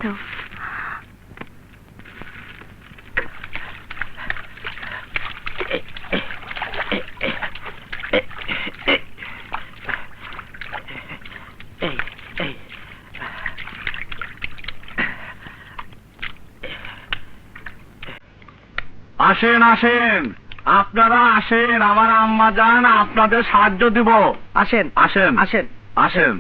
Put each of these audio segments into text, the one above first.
তো আসেন আসেন, আপনারা আসেন, আমার আম্মা জান আপনাদের সাহায্য দিব। আসেন আসেন আসেন। আসেন।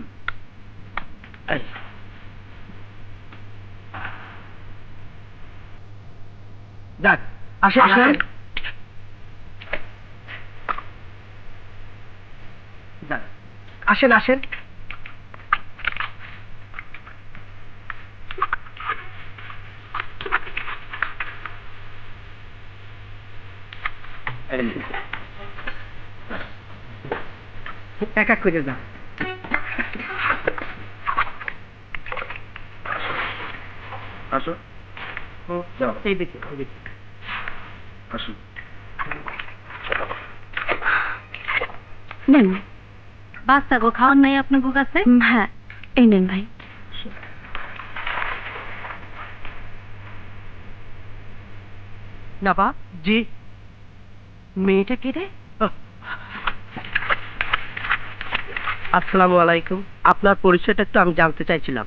যাক, আসেন আসেন। আসেন। যাক, আসেন আসেন। এক এক করে যান। আসো, এই দিকে এই দিকে। আসো। নেন। বাচ্চা গো খাওয়ার নাই আপনার কাছে? হ্যাঁ, এই নেন ভাই। না বা জি, মেয়েটা কে রে? আসসালামু আলাইকুম, আপনার পরিচয়টা একটু আমি জানতে চাইছিলাম।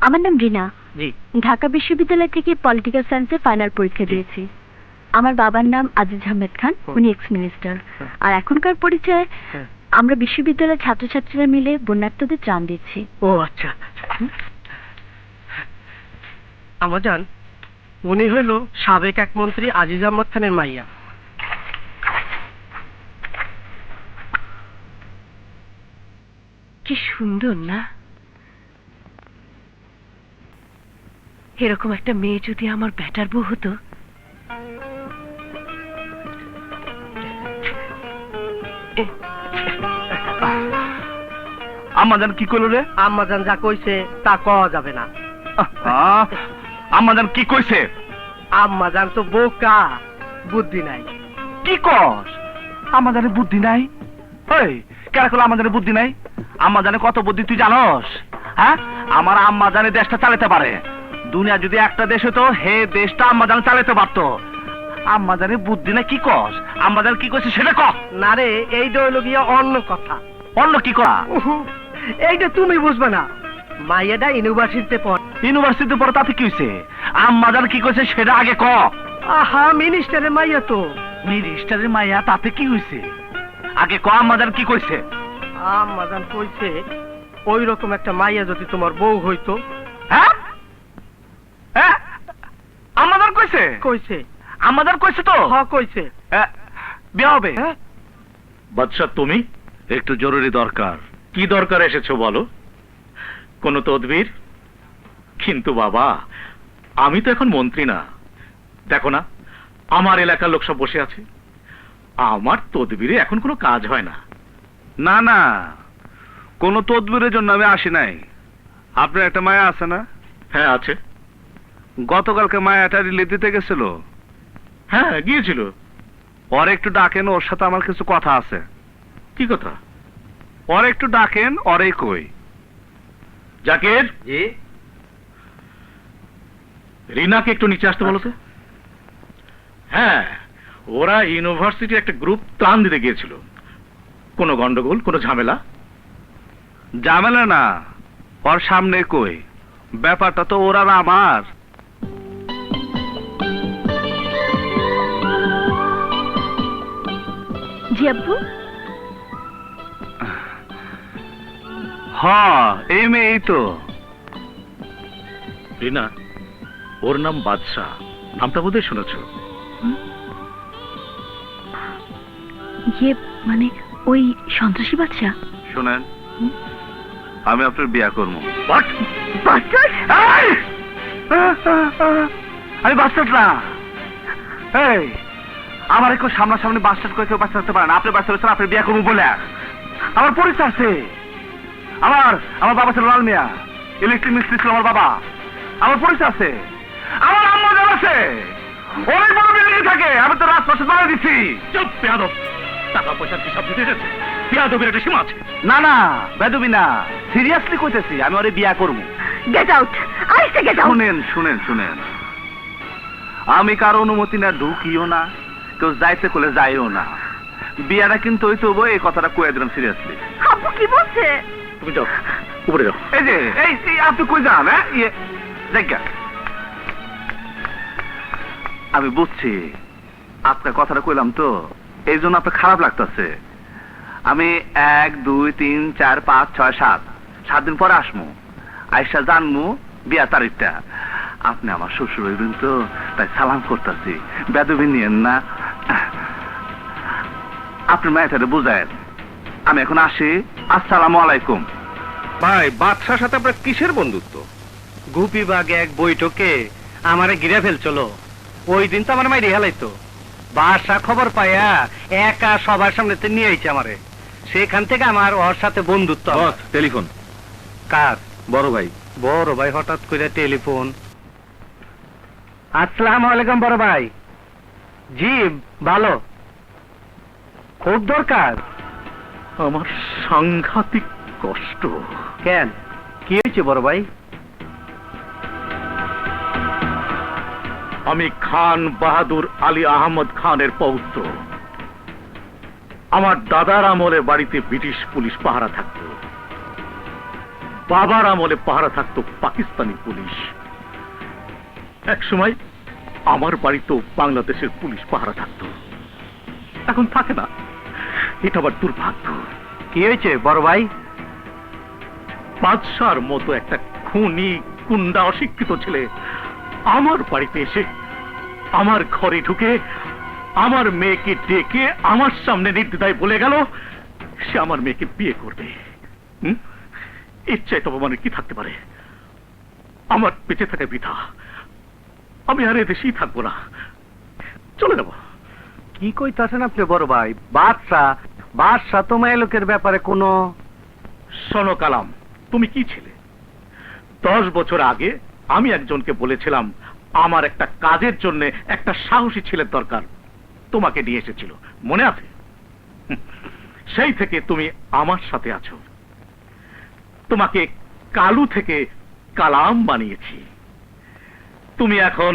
আমার নাম রিনা। জি। ঢাকা বিশ্ববিদ্যালয় থেকে পলিটিক্যাল সায়েন্সে ফাইনাল পরীক্ষা দিয়েছি। আমার বাবার নাম আজিজ আহমেদ খান, উনি এক্স মিনিস্টার। আর এখনকার পরিচয়, আমরা বিশ্ববিদ্যালয়ের ছাত্রছাত্রীরা মিলে বন্যার্থদের ত্রাণ দিচ্ছি। ও আচ্ছা। আমার জান, উনি হইল সাবেক এক মন্ত্রী আজিজ আহমদ খানের মাইয়া। কি সুন্দর না? এরকম একটা মেয়ে যদি আমার বেটার বউ হতো। আম্মা জান কি কইল রে? আম্মা জান যা কইছে তা কওয়া যাবে না। আম্মা জান কি কইছে? আম্মা জান তো বোকা, বুদ্ধি নাই। কি কস? আম্মা জানে বুদ্ধি নাই? ওই কেন করলো আম্মা জানে বুদ্ধি নাই? আম্মা জানে কত বুদ্ধি তুই জানস? হ্যাঁ, আমার আম্মা জানে দেশটা চালাতে পারে। দুনিয়া যদি একটা দেশ হতো, হে দেশটা আম্মা জানে চালাতে পারতো। আম্মা জানে বুদ্ধি নাই কি কস? আম্মা জানে কি কইছে সেটা কহ। না রে, এইটা হইল গিয়া অন্য কথা। অন্য কি করা? এইটা তুমি বুঝবে না। মাইয়াটা ইউনিভার্সিটিতে পড়ে। ইউনিভার্সিটিতে পড়ে তাতে কি হইছে? আম্মা জানে কি কইছে সেটা আগে ক। আহা, মিনিস্টারের মাইয়া তো। মিনিস্টারের মাইয়া তাতে কি হইছে? আগে ক আম্মা জানে কি কইছে। আম্মা জান কইছে ওই রকম একটা মাইয়া যদি তোমার বউ হইতো। হ্যাঁ হ্যাঁ, আম্মা জান কইছে? কইছে। আম্মা জান কইছে তো? হ কইছে। বিয়ে হবে। হ্যাঁ? বাদশা, তুমি একটু জরুরি দরকার। কি দরকার এসেছো বলো? কোন তদবির? কিন্তু বাবা, আমি তো এখন মন্ত্রী না। দেখো না, আমার এলাকার লোক সব বসে আছে। আমার তদবিরে এখন কোনো কাজ হয় না। না না, কোন তদবিরের জন্য আমি আসি নাই। আপনার একটা মায়া আছে না? হ্যাঁ আছে। গতকালকে মায়াটা রিলিজ দিতে গেছিল। হ্যাঁ গিয়েছিল। ওর একটু ডাকেন, ওর সাথে আমার কিছু কথা আছে। কি কথা? ওর একটু ডাকেন, ওরেই কই। জাকির, জি। রিনাকে একটু নিচে আসতে বলো তো। হ্যাঁ, ওরা ইউনিভার্সিটির একটা গ্রুপ ত্রাণ দিতে গিয়েছিল। কোনো গন্ডগোল, কোনো ঝামেলা? ঝামেলা না, ওর সামনে কই। ব্যাপারটা তো ওর আর আমার। জি আব্বু। হ্যাঁ, এই মেয়েই তো। রিনা, ওর নাম বাদশা। নামটা বোধহয় শুনেছ। ইয়ে মানে ওই সন্ত্রাসী বাচ্চা। শোনেন, আমি আপনার বিয়া করবো। আমি বাস্টার্ড না। এই, আমার একটু সামনাসামনি বাস্টার্ড করে কেউ বাস্টার্ড করতে পারে না। আপনি বাস্টার্ড হচ্ছেন, আপনি বিয়া করবো বলে। আমার পরিচয় আছে। আমার বাবা ছিল লাল মিয়া, ইলেকট্রিক মিস্ত্রি ছিল আমার বাবা। আমার পরিচয় আছে। আমার আম্মা জান আছে, অনেক বড় বিল্ডিং থাকে। আমি তো রাজপ্রাসাদ বানিয়ে দিচ্ছি। চুপ বেয়াদব! টাকা পয়সার হিসাব দিতে এসেছে। বেয়াদবের একটা সীমা আছে। না না, বেদবি না, সিরিয়াসলি কইতেছি, আমি ওরে বিয়া করবো। Get out, I say get out. শুনেন শুনেন শুনেন, আমি কারো অনুমতি না ঢুকিও না, কেউ যাইতে করলে যাইও না। বিয়াটা কিন্তু হইতে হবো, এই কথাটা কয়ে দিলাম সিরিয়াসলি। আব্বু কি বলছে? তুমি যাও, উপরে যাও। এই যে এই আপনি কই যান? হ্যাঁ জায়গা আমি বুঝছি, আপনার কথাটা কইলাম তো, এই জন্য আপনার খারাপ লাগতেছে। আমি 1 2 3 4 5 6 7 দিন পরে আসমু, আইসা জানমু বিয়া তারিখটা। আপনি আমার শ্বশুর হইবেন তো, তাই সালাম করতেছি, বেদবি নিয়েন না। আপনি মেয়েটারে বুঝায়েন। আমি এখন আসি, আসসালামু আলাইকুম। ভাই, বাদশার সাথে আপনার কিসের বন্ধুত্ব? গুপি বাগে এক বৈঠকে আমারে ঘিরে ফেলছিল, ওই দিন তো আমার মাইরে হেলাইতো। বাদশা খবর পাইয়া একা সবার সামনে নিয়ে আইছে আমারে, সেখান থেকে আমার ওর সাথে বন্ধুত্ব। টেলিফোন কার? বড় ভাই। বড় ভাই হঠাৎ করে টেলিফোন? আসসালামু আলাইকুম বড় ভাই। জি ভালো, খুব দরকার। আমার সাংঘাতিক কষ্ট। কেন, কি হয়েছে বড় ভাই? আমি খান বাহাদুর আলী আহমদ খানের পৌত্র। আমার দাদার আমলে বাড়িতে ব্রিটিশ পুলিশ পাহারা থাকতো, বাবার আমলে পাহারা থাকতো পাকিস্তানি পুলিশ। এক সময় আমার বাড়িতেও বাংলাদেশের পুলিশ পাহারা থাকতো, এখন থাকে না। এটা আবার দুর্ভাগ্য। কি হয়েছে বড় ভাই? বাদশার মতো একটা খুনি গুন্ডা অশিক্ষিত ছেলে আমার বাড়িতে এসে আমার ঘরে ঢুকে আমার মেয়েকে ডেকে আমার সামনে নির্দ্বিধায় বলে গেল সে আমার মেয়েকে বিয়ে করবে। ইচ্ছায় তবে মানে কি থাকতে পারে? আমার বেঁচে থাকা বৃথা, আমি আর এদেশেই থাকবো না, চলে যাব। কি কইতাছেন আপনি বড় ভাই? বাদশা তো মেয়ে লোকের ব্যাপারে কোনো... শোনো কালাম, তুমি কি ছিলে? 10 বছর আগে আমি একজনকে বলেছিলাম আমার একটা কাজের জন্য একটা সাহসী ছেলের দরকার, তোমাকে নিয়ে এসেছিল, মনে আছে? সেই থেকে তুমি আমার সাথে আছো। তোমাকে কালু থেকে কালাম বানিয়েছি। তুমি এখন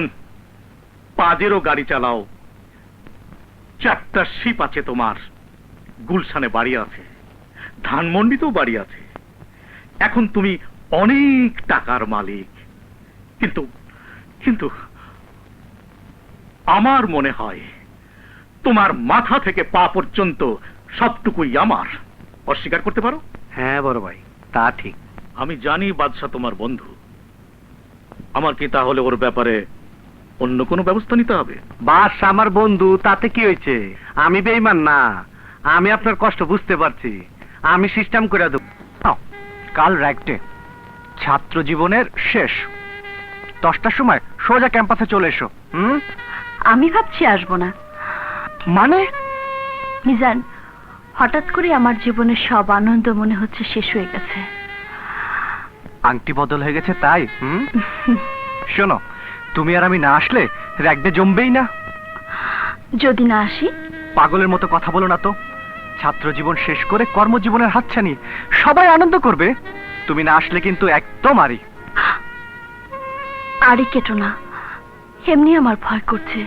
পাজেরও গাড়ি চালাও, 4টা শিপ আছে তোমার, গুলশানে বাড়ি আছে, ধানমন্ডিতেও বাড়ি আছে। এখন তুমি অনেক টাকার মালিক, কিন্তু কিন্তু আমার মনে হয় তোমার মাথা থেকে পা পর্যন্ত সবটুকুই আমার। অস্বীকার করতে পারো? হ্যাঁ বড় ভাই, তা ঠিক। আমি জানি বাদশা তোমার বন্ধু, আমার কি তাহলে ওর ব্যাপারে অন্য কোনো ব্যবস্থা নিতে হবে? বাদশা আমার বন্ধু, তাতে কি হয়েছে? আমি বেঈমান না, আমি আপনার কষ্ট বুঝতে পারছি, আমি সিস্টেম করে দেব। কাল রাইটে ছাত্র জীবনের শেষ, 10টার সময় সোজা ক্যাম্পাসে চলে এসো। আমি ভাবছি আসবো না। মানে? মিজান, হঠাৎ করে আমার জীবনের সব আনন্দ মনে হচ্ছে শেষ হয়ে গেছে। আংটি বদল হয়ে গেছে তাই? শোনো, তুমি আর আমি না আসলে রাগবে জমবেই না। যদি না আসি? পাগলের মতো কথা বলো না তো। ছাত্র জীবন শেষ করে কর্মজীবনের হাতছানি, সবাই আনন্দ করবে। তুমি না আসলে কিন্তু একদম আড়ি কেটো না, এমনি আমার ভয় করছে।